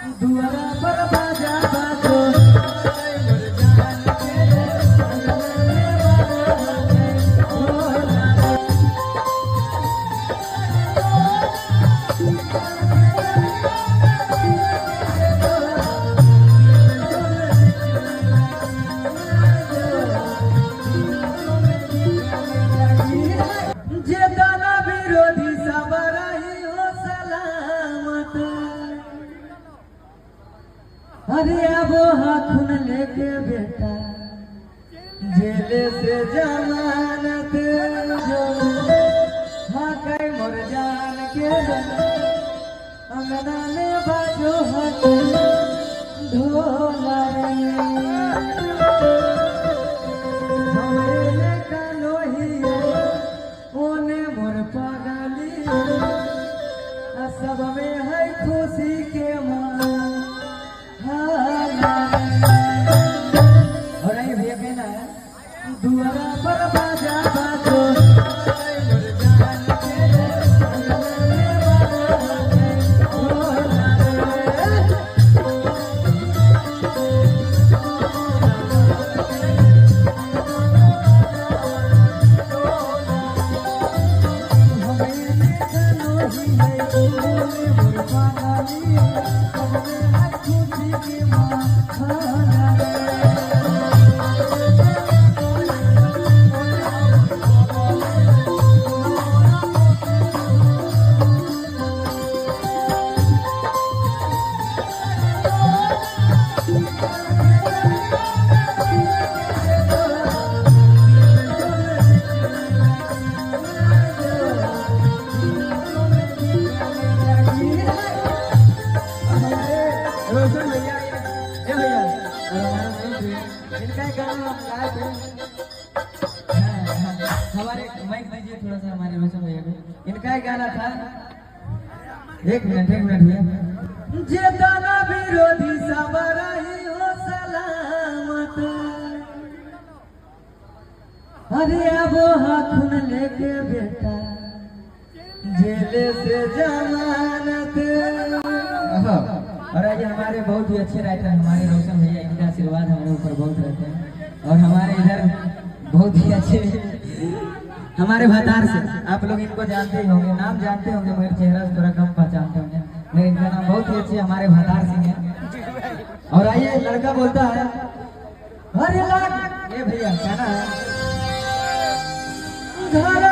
दुआरा पर बाजा बाजो अरे अब हाथुन लेके बेटा जेल से जमानत जो हाँ कई मोर जान के अंगना में बाजो हाथ ढोला हमरे कानो ही ओने मोर पागली सब में है खुशी के माँ और ये भैया कहना है दुआरा पर बाजा बाजो हमारे माइक दीजिए थोड़ा सा हमारे रोशन भैया को। इनका गाना था एक मिनट भैया जे दाना विरोधी सब रही हो सलामत अरे अब हाथुन लेके बेटा जेल से जमानत। और आज हमारे बहुत ही अच्छे राइटर हमारे रोशन भैया, इनका आशीर्वाद हमारे ऊपर बहुत रहते हैं। और हमारे इधर बहुत ही अच्छे हमारे भतार से आप लोग इनको जानते ही होंगे, नाम जानते होंगे मगर चेहरा से थोड़ा कम पहचानते होंगे, लेकिन इनका नाम बहुत ही अच्छे हमारे भतार सिंह है। और आइए लड़का बोलता है अरे लाख ये भैया कहना है घर